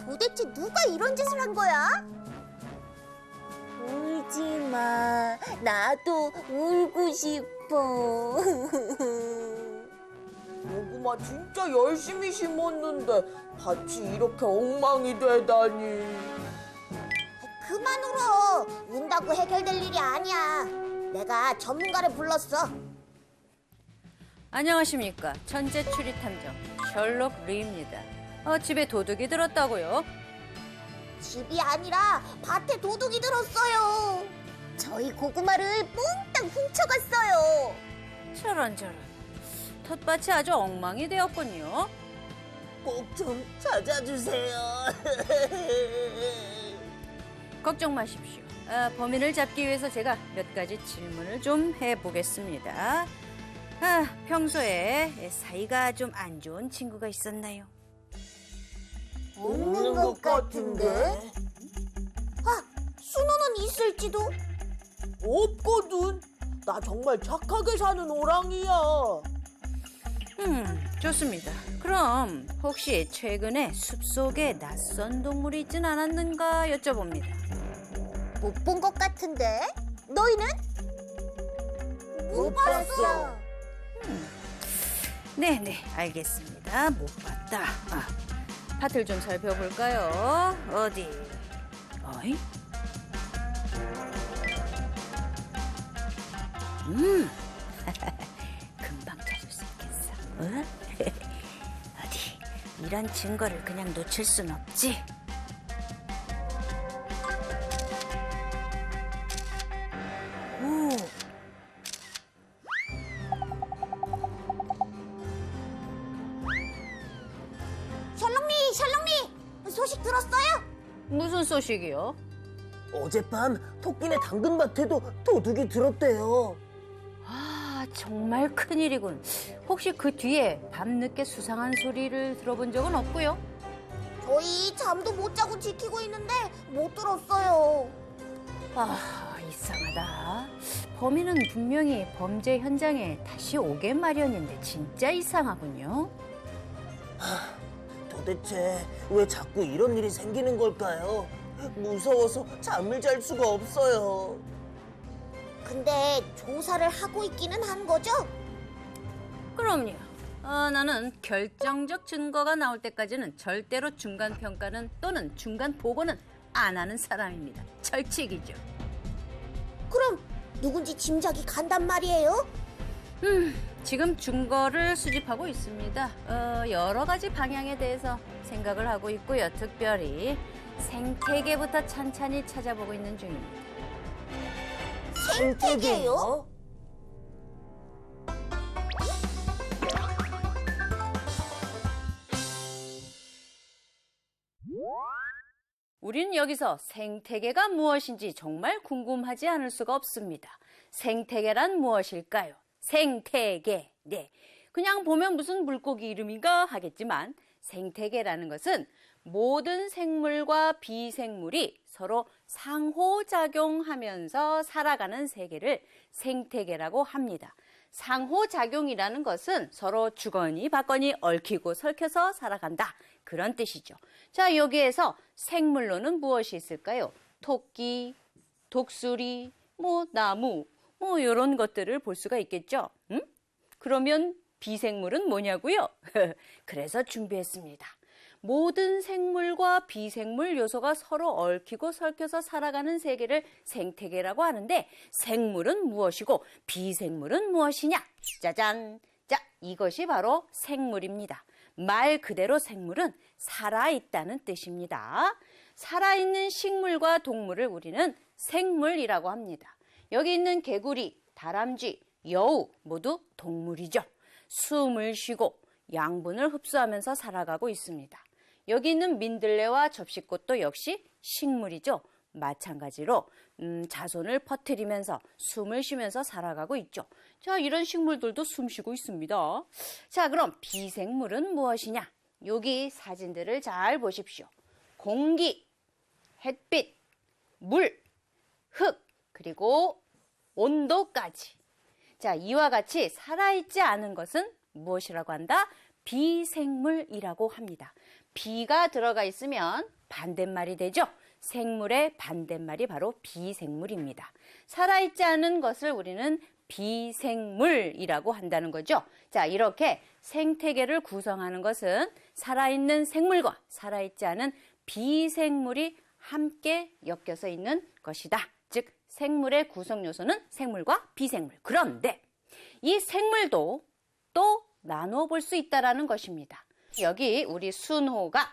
도대체 누가 이런 짓을 한 거야? 울지 마. 나도 울고 싶어. 고구마 진짜 열심히 심었는데 밭이 이렇게 엉망이 되다니. 그만 울어. 운다고 해결될 일이 아니야. 내가 전문가를 불렀어. 안녕하십니까. 천재 추리 탐정 셜록 리입니다. 집에 도둑이 들었다고요? 집이 아니라 밭에 도둑이 들었어요. 저희 고구마를 몽땅 훔쳐갔어요. 저런. 텃밭이 아주 엉망이 되었군요. 꼭 좀 찾아주세요. 걱정 마십시오. 범인을 잡기 위해서 제가 몇 가지 질문을 좀 해보겠습니다. 평소에 사이가 좀 안 좋은 친구가 있었나요? 없는 것 같은데? 순호는 있을지도? 없거든. 나 정말 착하게 사는 호랑이야. 좋습니다. 그럼 혹시 최근에 숲속에 낯선 동물이 있진 않았는가 여쭤봅니다. 못 본 것 같은데? 너희는? 못 봤어. 네네, 알겠습니다. 못 봤다. 밭을 좀 살펴볼까요? 어디? 어이? 금방 찾을 수 있겠어. 어디? 이런 증거를 그냥 놓칠 순 없지. 오. 셜록리! 소식 들었어요? 무슨 소식이요? 어젯밤 토끼네 당근밭에도 도둑이 들었대요. 정말 큰일이군. 혹시 그 뒤에 밤늦게 수상한 소리를 들어본 적은 없고요? 저희 잠도 못 자고 지키고 있는데 못 들었어요. 이상하다. 범인은 분명히 범죄 현장에 다시 오게 마련인데 진짜 이상하군요. 도대체 왜 자꾸 이런 일이 생기는 걸까요? 무서워서 잠을 잘 수가 없어요. 근데 조사를 하고 있기는 한 거죠? 그럼요. 나는 결정적 증거가 나올 때까지는 절대로 중간 평가는 또는 중간 보고는 안 하는 사람입니다. 철칙이죠. 그럼 누군지 짐작이 간단 말이에요? 지금 증거를 수집하고 있습니다. 여러 가지 방향에 대해서 생각을 하고 있고요. 특별히 생태계부터 찬찬히 찾아보고 있는 중입니다. 생태계요? 우린 여기서 생태계가 무엇인지 정말 궁금하지 않을 수가 없습니다. 생태계란 무엇일까요? 생태계. 네. 그냥 보면 무슨 물고기 이름인가 하겠지만 생태계라는 것은 모든 생물과 비생물이 서로 상호작용하면서 살아가는 세계를 생태계라고 합니다. 상호작용이라는 것은 서로 주거니 받거니 얽히고 설켜서 살아간다. 그런 뜻이죠. 자, 여기에서 생물로는 무엇이 있을까요? 토끼, 독수리, 나무, 이런 것들을 볼 수가 있겠죠. 그러면 비생물은 뭐냐고요? 그래서 준비했습니다. 모든 생물과 비생물 요소가 서로 얽히고 설켜서 살아가는 세계를 생태계라고 하는데 생물은 무엇이고 비생물은 무엇이냐? 짜잔! 자, 이것이 바로 생물입니다. 말 그대로 생물은 살아있다는 뜻입니다. 살아있는 식물과 동물을 우리는 생물이라고 합니다. 여기 있는 개구리, 다람쥐, 여우 모두 동물이죠. 숨을 쉬고 양분을 흡수하면서 살아가고 있습니다. 여기 있는 민들레와 접시꽃도 역시 식물이죠. 마찬가지로 자손을 퍼뜨리면서 숨을 쉬면서 살아가고 있죠. 자, 이런 식물들도 숨 쉬고 있습니다. 자, 그럼 비생물은 무엇이냐? 여기 사진들을 잘 보십시오. 공기, 햇빛, 물, 흙, 그리고 온도까지. 자, 이와 같이 살아있지 않은 것은 무엇이라고 한다? 비생물이라고 합니다. 비가 들어가 있으면 반대말이 되죠. 생물의 반대말이 바로 비생물입니다. 살아있지 않은 것을 우리는 비생물이라고 한다는 거죠. 자, 이렇게 생태계를 구성하는 것은 살아있는 생물과 살아있지 않은 비생물이 함께 엮여서 있는 것이다. 즉, 생물의 구성 요소는 생물과 비생물. 그런데 이 생물도 또 나누어 볼 수 있다는 것입니다. 여기 우리 순호가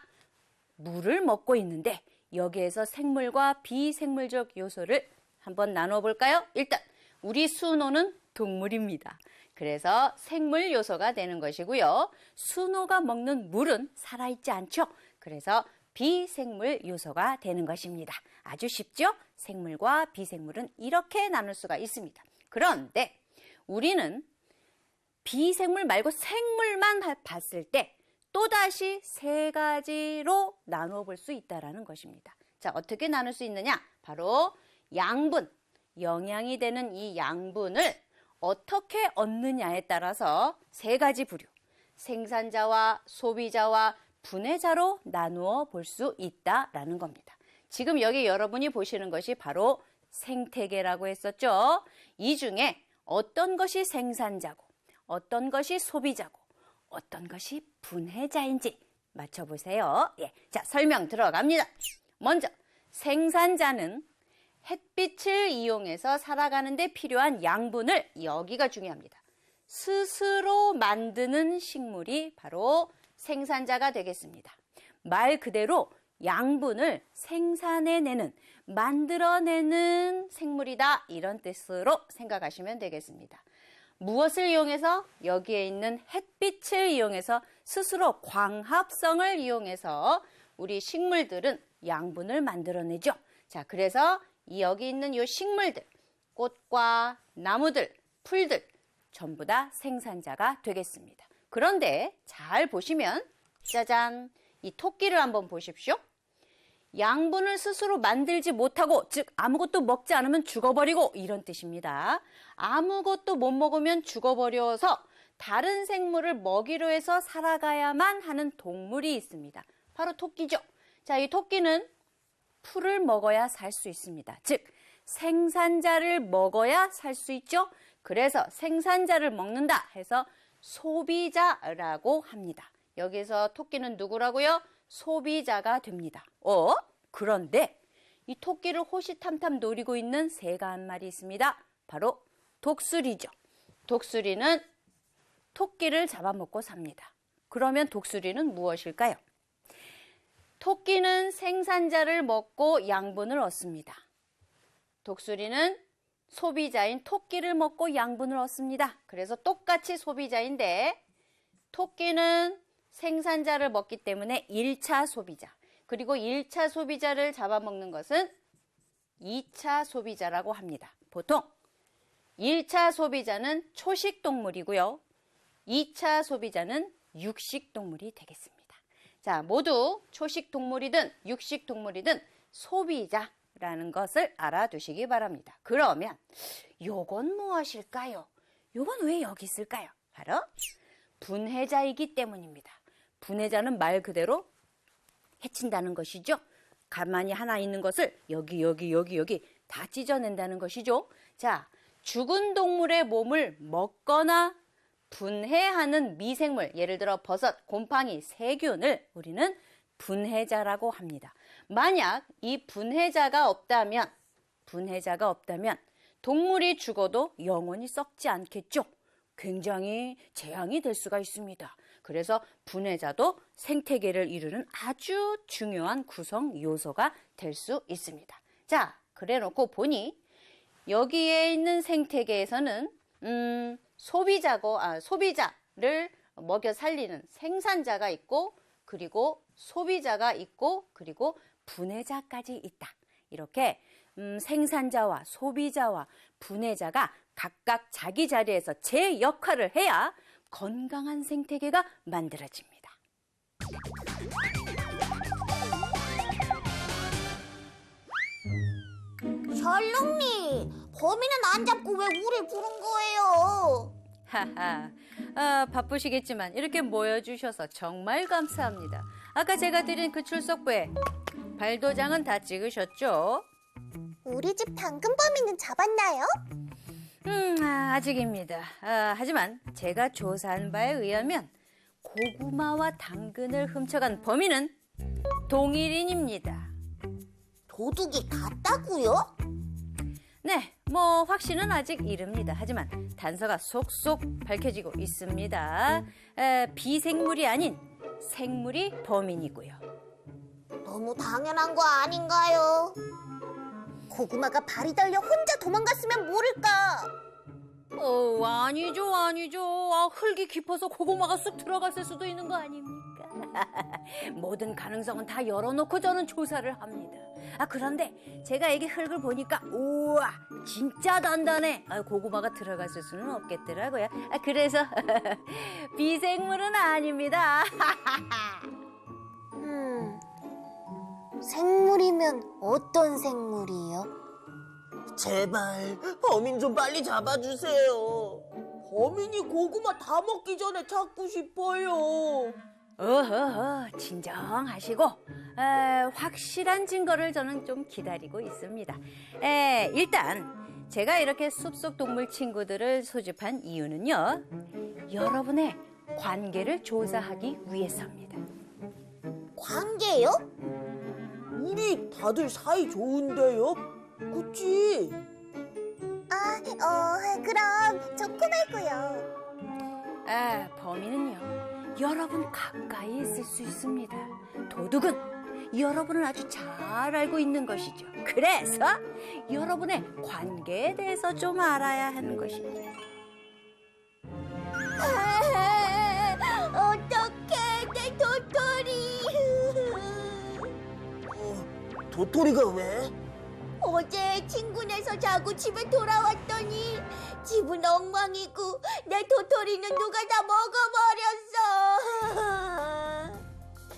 물을 먹고 있는데 여기에서 생물과 비생물적 요소를 한번 나눠 볼까요? 일단 우리 순호는 동물입니다. 그래서 생물 요소가 되는 것이고요. 순호가 먹는 물은 살아있지 않죠. 그래서 비생물 요소가 되는 것입니다. 아주 쉽죠? 생물과 비생물은 이렇게 나눌 수가 있습니다. 그런데 우리는 비생물 말고 생물만 봤을 때 또다시 세 가지로 나누어 볼 수 있다는 것입니다. 자, 어떻게 나눌 수 있느냐? 바로 양분, 영양이 되는 이 양분을 어떻게 얻느냐에 따라서 세 가지 부류, 생산자와 소비자와 분해자로 나누어 볼 수 있다라는 겁니다. 지금 여기 여러분이 보시는 것이 바로 생태계라고 했었죠. 이 중에 어떤 것이 생산자고 어떤 것이 소비자고 어떤 것이 분해자인지 맞춰보세요. 예, 자, 설명 들어갑니다. 먼저 생산자는 햇빛을 이용해서 살아가는 데 필요한 양분을, 여기가 중요합니다, 스스로 만드는 식물이 바로 생산자가 되겠습니다. 말 그대로 양분을 생산해내는, 만들어내는 생물이다, 이런 뜻으로 생각하시면 되겠습니다. 무엇을 이용해서? 여기에 있는 햇빛을 이용해서 스스로 광합성을 이용해서 우리 식물들은 양분을 만들어내죠. 자, 그래서 여기 있는 이 식물들, 꽃과 나무들, 풀들 전부 다 생산자가 되겠습니다. 그런데 잘 보시면 짜잔, 이 토끼를 한번 보십시오. 양분을 스스로 만들지 못하고, 즉 아무것도 먹지 않으면 죽어버리고, 이런 뜻입니다. 아무것도 못 먹으면 죽어버려서 다른 생물을 먹이로 해서 살아가야만 하는 동물이 있습니다. 바로 토끼죠. 자, 이 토끼는 풀을 먹어야 살 수 있습니다. 즉 생산자를 먹어야 살 수 있죠. 그래서 생산자를 먹는다 해서 소비자라고 합니다. 여기서 토끼는 누구라고요? 소비자가 됩니다. 그런데 이 토끼를 호시탐탐 노리고 있는 새가 한 마리 있습니다. 바로 독수리죠. 독수리는 토끼를 잡아먹고 삽니다. 그러면 독수리는 무엇일까요? 토끼는 생산자를 먹고 양분을 얻습니다. 독수리는 소비자인 토끼를 먹고 양분을 얻습니다. 그래서 똑같이 소비자인데 토끼는 생산자를 먹기 때문에 1차 소비자, 그리고 1차 소비자를 잡아먹는 것은 2차 소비자라고 합니다. 보통 1차 소비자는 초식동물이고요. 2차 소비자는 육식동물이 되겠습니다. 자, 모두 초식동물이든 육식동물이든 소비자라는 것을 알아두시기 바랍니다. 그러면 요건 무엇일까요? 요건 왜 여기 있을까요? 바로 분해자이기 때문입니다. 분해자는 말 그대로 해친다는 것이죠. 가만히 하나 있는 것을 여기 다 찢어낸다는 것이죠. 자, 죽은 동물의 몸을 먹거나 분해하는 미생물, 예를 들어 버섯, 곰팡이, 세균을 우리는 분해자라고 합니다. 만약 이 분해자가 없다면 동물이 죽어도 영원히 썩지 않겠죠. 굉장히 재앙이 될 수가 있습니다. 그래서 분해자도 생태계를 이루는 아주 중요한 구성 요소가 될 수 있습니다. 자, 그래 놓고 보니 여기에 있는 생태계에서는 소비자를 먹여 살리는 생산자가 있고, 그리고 소비자가 있고, 그리고 분해자까지 있다. 이렇게 생산자와 소비자와 분해자가 각각 자기 자리에서 제 역할을 해야 건강한 생태계가 만들어집니다. 셜록님, 범인은 안 잡고 왜 우릴 부른 거예요? 하하, 바쁘시겠지만 이렇게 모여주셔서 정말 감사합니다. 아까 제가 드린 그 출석부에 발도장은 다 찍으셨죠? 우리 집 당근 범인은 잡았나요? 아직입니다. 하지만 제가 조사한 바에 의하면 고구마와 당근을 훔쳐간 범인은 동일인입니다. 도둑이 같다고요? 네, 뭐 확신은 아직 이릅니다. 하지만 단서가 속속 밝혀지고 있습니다. 비생물이 아닌 생물이 범인이고요. 너무 당연한 거 아닌가요? 고구마가 발이 달려 혼자 도망갔으면 모를까? 아니죠, 아니죠. 흙이 깊어서 고구마가 쑥 들어갔을 수도 있는 거 아닙니까? 모든 가능성은 다 열어놓고 저는 조사를 합니다. 그런데 제가 여기 흙을 보니까 우와, 진짜 단단해. 고구마가 들어갔을 수는 없겠더라고요. 그래서 비생물은 아닙니다. 생물이면 어떤 생물이요? 제발 범인 좀 빨리 잡아주세요. 범인이 고구마 다 먹기 전에 찾고 싶어요. 진정하시고 확실한 증거를 저는 좀 기다리고 있습니다. 일단 제가 이렇게 숲속 동물 친구들을 소집한 이유는요, 여러분의 관계를 조사하기 위해서입니다. 관계요? 우리 다들 사이 좋은데요? 그치? 그럼 좋고 말고요. 범인은요, 여러분 가까이 있을 수 있습니다. 도둑은 여러분을 아주 잘 알고 있는 것이죠. 그래서 여러분의 관계에 대해서 좀 알아야 하는 것입니다. 어떡해, 내 도토리. 도토리가 왜? 어제 친구네서 자고 집에 돌아왔더니 집은 엉망이고 내 도토리는 누가 다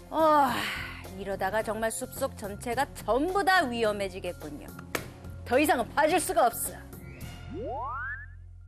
먹어버렸어. 이러다가 정말 숲속 전체가 전부 다 위험해지겠군요. 더 이상은 봐줄 수가 없어.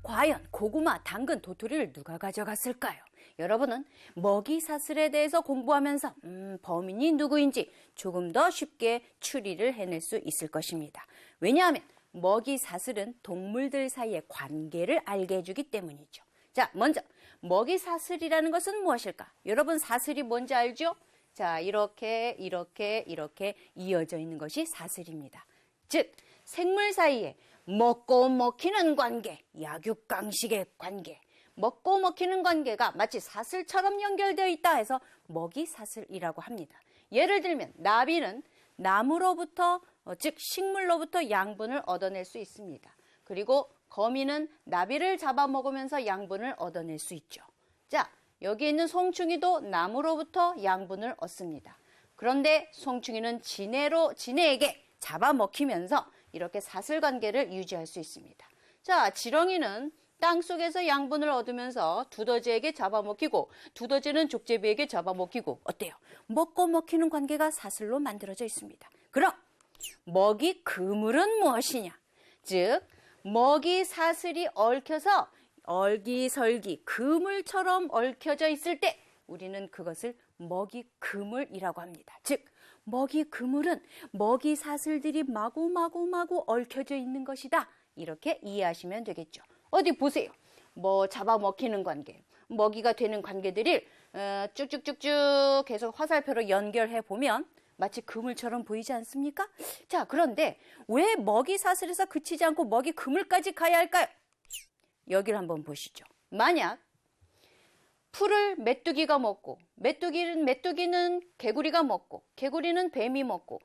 과연 고구마, 당근, 도토리를 누가 가져갔을까요? 여러분은 먹이 사슬에 대해서 공부하면서 범인이 누구인지 조금 더 쉽게 추리를 해낼 수 있을 것입니다. 왜냐하면 먹이 사슬은 동물들 사이의 관계를 알게 해주기 때문이죠. 자, 먼저 먹이 사슬이라는 것은 무엇일까? 여러분 사슬이 뭔지 알죠? 자, 이렇게 이어져 있는 것이 사슬입니다. 즉, 생물 사이에 먹고 먹히는 관계, 약육강식의 관계, 먹고 먹히는 관계가 마치 사슬처럼 연결되어 있다 해서 먹이 사슬이라고 합니다. 예를 들면 나비는 나무로부터, 즉 식물로부터 양분을 얻어낼 수 있습니다. 그리고 거미는 나비를 잡아먹으면서 양분을 얻어낼 수 있죠. 자, 여기 있는 송충이도 나무로부터 양분을 얻습니다. 그런데 송충이는 지네에게 잡아먹히면서 이렇게 사슬관계를 유지할 수 있습니다. 자, 지렁이는 땅속에서 양분을 얻으면서 두더지에게 잡아먹히고 두더지는 족제비에게 잡아먹히고 어때요? 먹고 먹히는 관계가 사슬로 만들어져 있습니다. 그럼 먹이 그물은 무엇이냐? 즉 먹이 사슬이 얽혀서 얼기설기 그물처럼 얽혀져 있을 때 우리는 그것을 먹이 그물이라고 합니다. 즉 먹이 그물은 먹이 사슬들이 마구마구 얽혀져 있는 것이다. 이렇게 이해하시면 되겠죠. 어디 보세요. 뭐 잡아먹히는 관계, 먹이가 되는 관계들을 쭉쭉쭉쭉 계속 화살표로 연결해 보면 마치 그물처럼 보이지 않습니까? 자, 그런데 왜 먹이 사슬에서 그치지 않고 먹이 그물까지 가야 할까요? 여기를 한번 보시죠. 만약 풀을 메뚜기가 먹고 메뚜기는 개구리가 먹고 개구리는 뱀이 먹고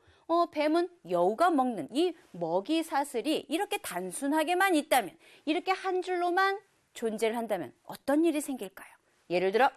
뱀은 여우가 먹는 이 먹이 사슬이 이렇게 단순하게만 있다면, 이렇게 한 줄로만 존재를 한다면 어떤 일이 생길까요? 예를 들어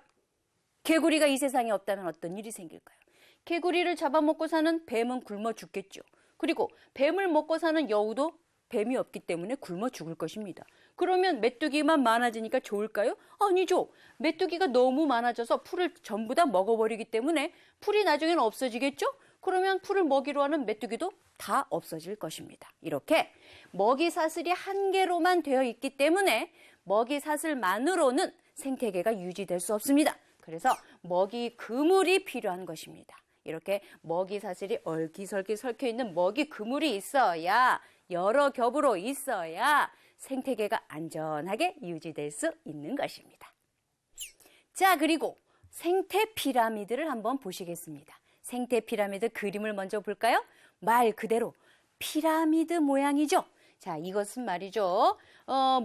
개구리가 이 세상에 없다면 어떤 일이 생길까요? 개구리를 잡아먹고 사는 뱀은 굶어 죽겠죠. 그리고 뱀을 먹고 사는 여우도 뱀이 없기 때문에 굶어 죽을 것입니다. 그러면 메뚜기만 많아지니까 좋을까요? 아니죠. 메뚜기가 너무 많아져서 풀을 전부 다 먹어버리기 때문에 풀이 나중에는 없어지겠죠? 그러면 풀을 먹이로 하는 메뚜기도 다 없어질 것입니다. 이렇게 먹이 사슬이 한 개로만 되어 있기 때문에 먹이 사슬만으로는 생태계가 유지될 수 없습니다. 그래서 먹이 그물이 필요한 것입니다. 이렇게 먹이 사슬이 얼기설기 설켜 있는 먹이 그물이 있어야, 여러 겹으로 있어야 생태계가 안전하게 유지될 수 있는 것입니다. 자, 그리고 생태 피라미드를 한번 보시겠습니다. 생태 피라미드 그림을 먼저 볼까요? 말 그대로 피라미드 모양이죠. 자, 이것은 말이죠.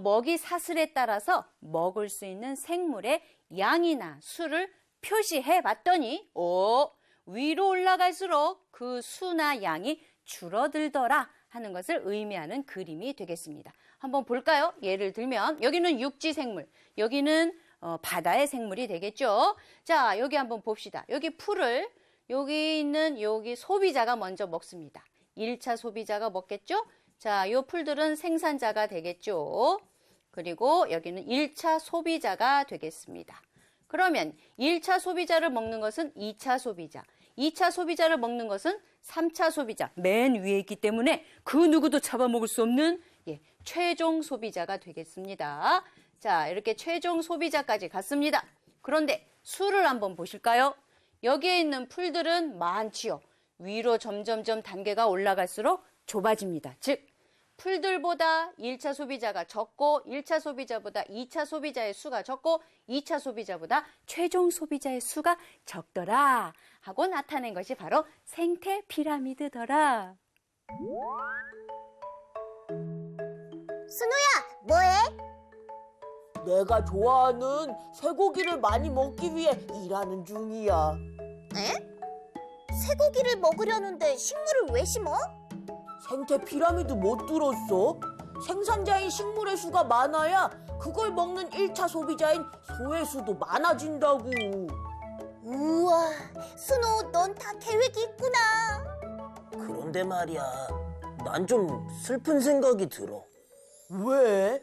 먹이 사슬에 따라서 먹을 수 있는 생물의 양이나 수를 표시해 봤더니, 위로 올라갈수록 그 수나 양이 줄어들더라 하는 것을 의미하는 그림이 되겠습니다. 한번 볼까요? 예를 들면 여기는 육지 생물, 여기는 바다의 생물이 되겠죠. 자, 여기 한번 봅시다. 여기 풀을 여기 있는 여기 소비자가 먼저 먹습니다. 1차 소비자가 먹겠죠? 자, 요 풀들은 생산자가 되겠죠. 그리고 여기는 1차 소비자가 되겠습니다. 그러면 1차 소비자를 먹는 것은 2차 소비자, 2차 소비자를 먹는 것은 3차 소비자, 맨 위에 있기 때문에 그 누구도 잡아먹을 수 없는 최종 소비자가 되겠습니다. 자, 이렇게 최종 소비자까지 갔습니다. 그런데 수를 한번 보실까요? 여기에 있는 풀들은 많지요. 위로 점점점 단계가 올라갈수록 좁아집니다. 즉, 풀들보다 1차 소비자가 적고 1차 소비자보다 2차 소비자의 수가 적고 2차 소비자보다 최종 소비자의 수가 적더라 하고 나타낸 것이 바로 생태 피라미드더라. 순호야, 뭐해? 내가 좋아하는 쇠고기를 많이 먹기 위해 일하는 중이야. 에? 쇠고기를 먹으려는데 식물을 왜 심어? 생태 피라미드 못 들었어? 생산자인 식물의 수가 많아야 그걸 먹는 1차 소비자인 소의 수도 많아진다고. 우와, 순호, 넌 다 계획이 있구나. 그런데 말이야, 난 좀 슬픈 생각이 들어. 왜?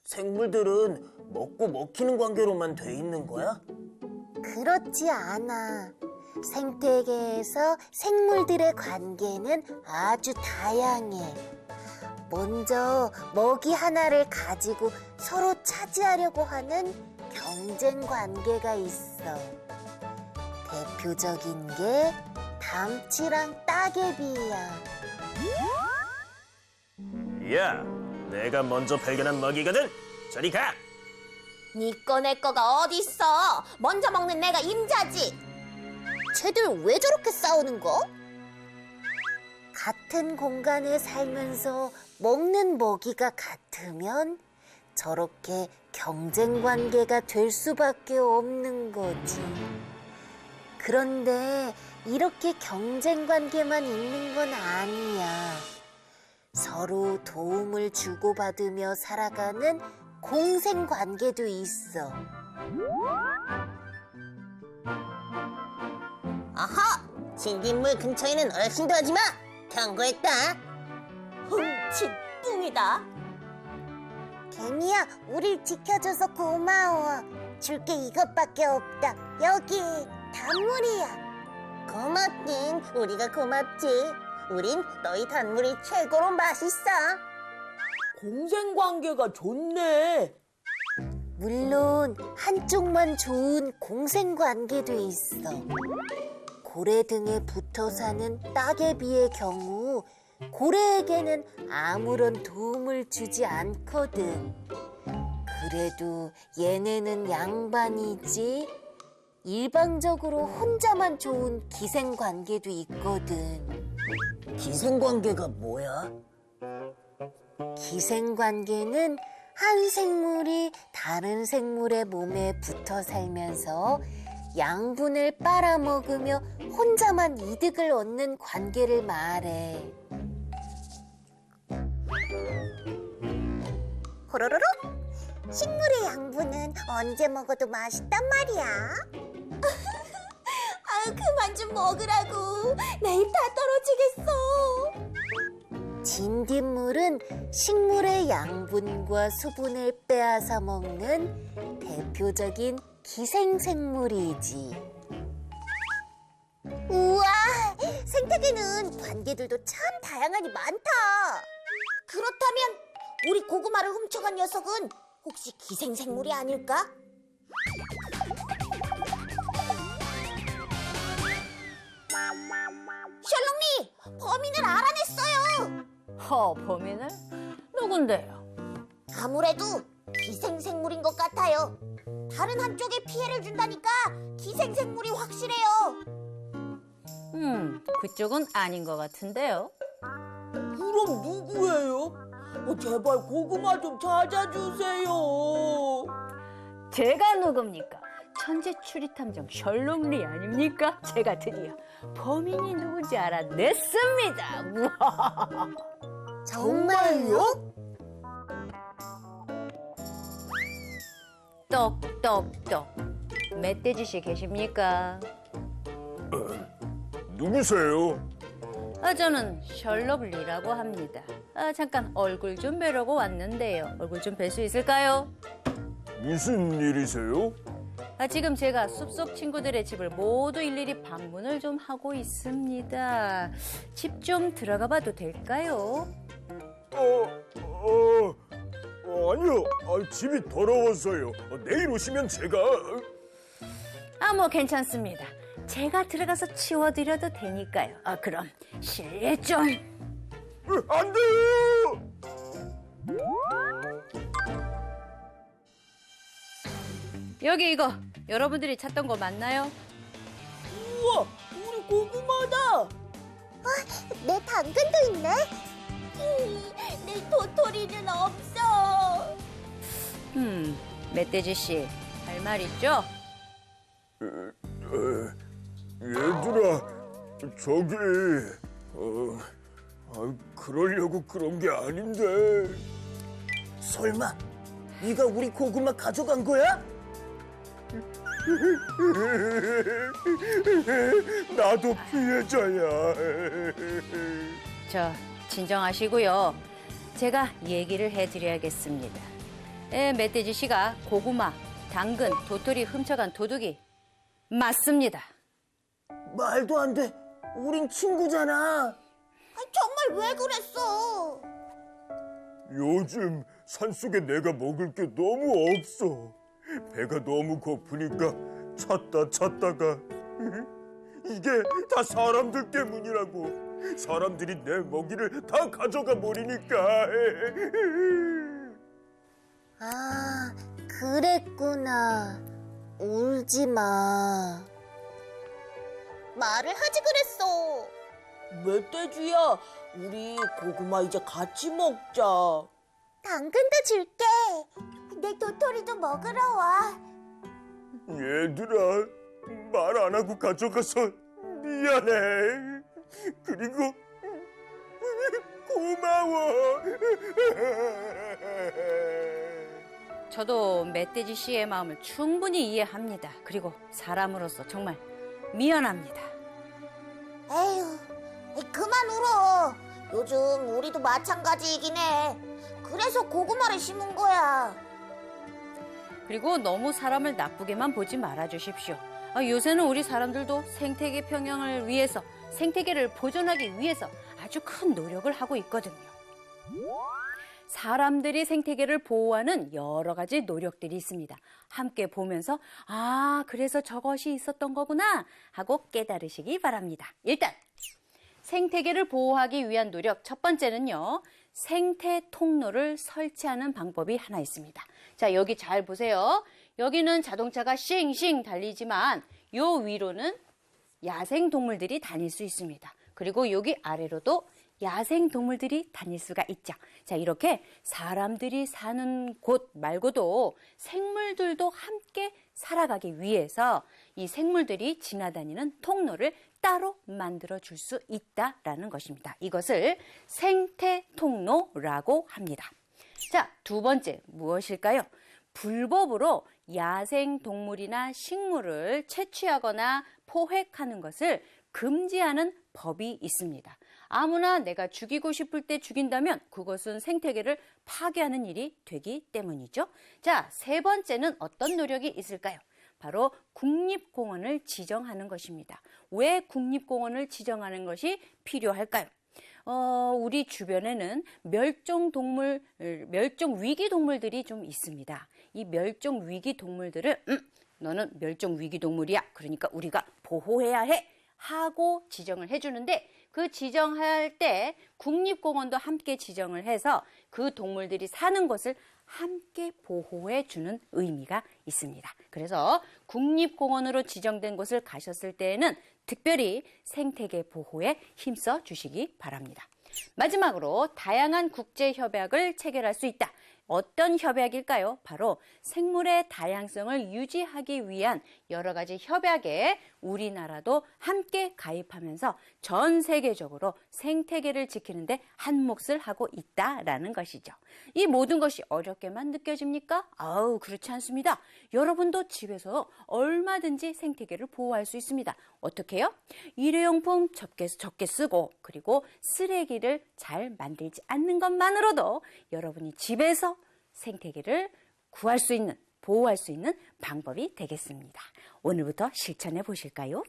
생물들은 먹고 먹히는 관계로만 돼 있는 거야? 그렇지 않아. 생태계에서 생물들의 관계는 아주 다양해. 먼저 먹이 하나를 가지고 서로 차지하려고 하는 경쟁 관계가 있어. 대표적인 게 담치랑 따개비야. 야, 내가 먼저 발견한 먹이거든. 저리 가. 네 거 내 거가 어딨어. 먼저 먹는 내가 임자지. 쟤들 왜 저렇게 싸우는 거? 같은 공간에 살면서 먹는 먹이가 같으면 저렇게 경쟁 관계가 될 수밖에 없는 거지. 그런데 이렇게 경쟁 관계만 있는 건 아니야. 서로 도움을 주고받으며 살아가는 공생 관계도 있어. 아하! 신기물 근처에는 얼씬도 하지 마! 경고했다! 훔친 뿡이다! 개미야, 우릴 지켜줘서 고마워. 줄게 이것밖에 없다. 여기 단물이야. 고맙긴, 우리가 고맙지. 우린 너희 단물이 최고로 맛있어. 공생관계가 좋네. 물론 한쪽만 좋은 공생관계도 있어. 고래 등에 붙어 사는 따개비의 경우 고래에게는 아무런 도움을 주지 않거든. 그래도 얘네는 양반이지. 일방적으로 혼자만 좋은 기생관계도 있거든. 기생관계가 뭐야? 기생관계는 한 생물이 다른 생물의 몸에 붙어 살면서 양분을 빨아먹으며 혼자만 이득을 얻는 관계를 말해. 호로로로? 식물의 양분은 언제 먹어도 맛있단 말이야. 아유, 그만 좀 먹으라고. 내 입 다 떨어지겠어. 진딧물은 식물의 양분과 수분을 빼앗아 먹는 대표적인 기생생물이지. 우와, 생태계는 관계들도 참 다양하니 많다. 그렇다면 우리 고구마를 훔쳐간 녀석은 혹시 기생생물이 아닐까? 셜록리, 범인을 알아냈어요. 범인을? 누군데요? 아무래도 기생생물인 것 같아요. 다른 한쪽에 피해를 준다니까 기생생물이 확실해요. 그쪽은 아닌 것 같은데요. 그럼 누구예요? 제발 고구마 좀 찾아주세요. 제가 누굽니까? 천재 추리탐정 셜록리 아닙니까? 제가 드디어 범인이 누군지 알아냈습니다. 우와. 정말요? 똑똑똑. 멧돼지 씨 계십니까? 누구세요? 저는 셜록리라고 합니다. 잠깐 얼굴 좀 뵈려고 왔는데요. 얼굴 좀 뵐 수 있을까요? 무슨 일이세요? 지금 제가 숲속 친구들의 집을 모두 일일이 방문을 좀 하고 있습니다. 집 좀 들어가 봐도 될까요? 아니요. 집이 더러워서요. 내일 오시면 제가... 뭐 괜찮습니다. 제가 들어가서 치워드려도 되니까요. 그럼 실례 좀. 안 돼요! 여기 이거 여러분들이 찾던 거 맞나요? 우와, 우리 고구마다. 내 당근도 있네. 내 도토리는 없어. 멧돼지 씨, 할 말 있죠? 얘들아, 저기... 그러려고 그런 게 아닌데... 설마 네가 우리 고구마 가져간 거야? 나도 피해자야. 진정하시고요. 제가 얘기를 해드려야겠습니다. 멧돼지 씨가 고구마, 당근, 도토리 훔쳐간 도둑이 맞습니다. 말도 안 돼. 우린 친구잖아. 정말 왜 그랬어? 요즘 산속에 내가 먹을 게 너무 없어. 배가 너무 고프니까 찾다가 이게 다 사람들 때문이라고. 사람들이 내 먹이를 다 가져가 버리니까. 아, 그랬구나. 울지 마. 말을 하지 그랬어. 멧돼지야, 우리 고구마 이제 같이 먹자. 당근도 줄게. 내 도토리도 먹으러 와. 얘들아, 말 안 하고 가져가서 미안해. 그리고 고마워. 저도 멧돼지 씨의 마음을 충분히 이해합니다. 그리고 사람으로서 정말 미안합니다. 에휴, 그만 울어. 요즘 우리도 마찬가지이긴 해. 그래서 고구마를 심은 거야. 그리고 너무 사람을 나쁘게만 보지 말아주십시오. 요새는 우리 사람들도 생태계 평형을 위해서, 생태계를 보존하기 위해서 아주 큰 노력을 하고 있거든요. 사람들이 생태계를 보호하는 여러 가지 노력들이 있습니다. 함께 보면서 그래서 저것이 있었던 거구나 하고 깨달으시기 바랍니다. 일단 생태계를 보호하기 위한 노력 첫 번째는요. 생태 통로를 설치하는 방법이 하나 있습니다. 자, 여기 잘 보세요. 여기는 자동차가 싱싱 달리지만 요 위로는 야생 동물들이 다닐 수 있습니다. 그리고 여기 아래로도 야생 동물들이 다닐 수가 있죠. 자, 이렇게 사람들이 사는 곳 말고도 생물들도 함께 살아가기 위해서 이 생물들이 지나다니는 통로를 따로 만들어 줄 수 있다라는 것입니다. 이것을 생태 통로라고 합니다. 자, 두 번째 무엇일까요? 불법으로 야생 동물이나 식물을 채취하거나 포획하는 것을 금지하는 법이 있습니다. 아무나 내가 죽이고 싶을 때 죽인다면 그것은 생태계를 파괴하는 일이 되기 때문이죠. 자, 세 번째는 어떤 노력이 있을까요? 바로 국립공원을 지정하는 것입니다. 왜 국립공원을 지정하는 것이 필요할까요? 우리 주변에는 멸종 위기 동물들이 좀 있습니다. 이 멸종 위기 동물들을 너는 멸종 위기 동물이야. 그러니까 우리가 보호해야 해. 하고 지정을 해주는데 그 지정할 때 국립공원도 함께 지정을 해서 그 동물들이 사는 곳을 함께 보호해 주는 의미가 있습니다. 그래서 국립공원으로 지정된 곳을 가셨을 때에는 특별히 생태계 보호에 힘써 주시기 바랍니다. 마지막으로 다양한 국제협약을 체결할 수 있다. 어떤 협약일까요? 바로 생물의 다양성을 유지하기 위한 여러 가지 협약에 우리나라도 함께 가입하면서 전 세계적으로 생태계를 지키는데 한 몫을 하고 있다라는 것이죠. 이 모든 것이 어렵게만 느껴집니까? 아우, 그렇지 않습니다. 여러분도 집에서 얼마든지 생태계를 보호할 수 있습니다. 어떻게 해요? 일회용품 적게 쓰고 그리고 쓰레기를 잘 만들지 않는 것만으로도 여러분이 집에서 생태계를 보호할 수 있는 방법이 되겠습니다. 오늘부터 실천해 보실까요?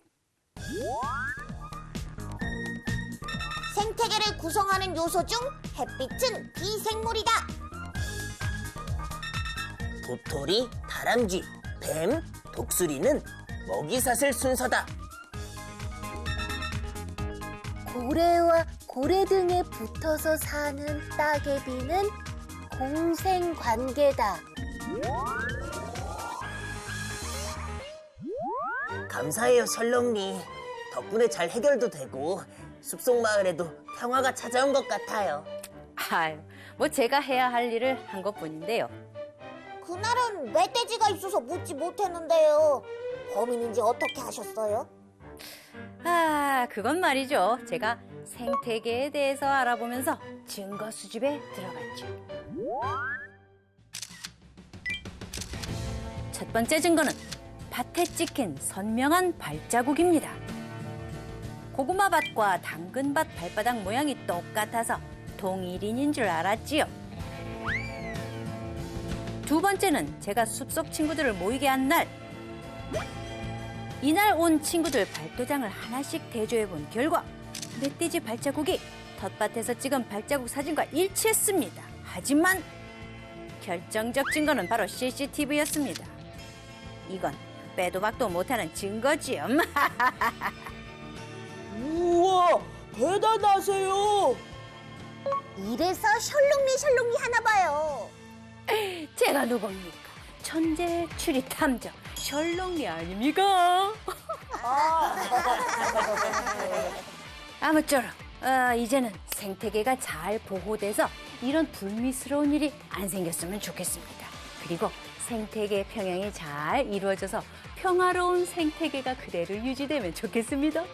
생태계를 구성하는 요소 중 햇빛은 비생물이다. 도토리, 다람쥐, 뱀, 독수리는 먹이 사슬 순서다. 고래와 고래 등에 붙어서 사는 따개비는 공생관계다. 감사해요, 셜록니. 덕분에 잘 해결도 되고 숲속 마을에도 평화가 찾아온 것 같아요. 아유, 뭐 제가 해야 할 일을 한 것뿐인데요. 그날은 멧돼지가 있어서 묻지 못했는데요. 범인인지 어떻게 아셨어요? 그건 말이죠. 제가 생태계에 대해서 알아보면서 증거 수집에 들어갔죠. 첫 번째 증거는 밭에 찍힌 선명한 발자국입니다. 고구마밭과 당근밭 발바닥 모양이 똑같아서 동일인인 줄 알았지요. 두 번째는 제가 숲속 친구들을 모이게 한 날, 이날 온 친구들 발도장을 하나씩 대조해 본 결과 멧돼지 발자국이 텃밭에서 찍은 발자국 사진과 일치했습니다. 하지만 결정적 증거는 바로 CCTV였습니다. 이건 빼도 박도 못하는 증거지요. 우와, 대단하세요. 이래서 셜록니 하나 봐요. 제가 누굽니까? 천재 추리 탐정 셜록리 아닙니까? 아무쪼록 이제는 생태계가 잘 보호돼서 이런 불미스러운 일이 안 생겼으면 좋겠습니다. 그리고 생태계 평형이 잘 이루어져서 평화로운 생태계가 그대로 유지되면 좋겠습니다.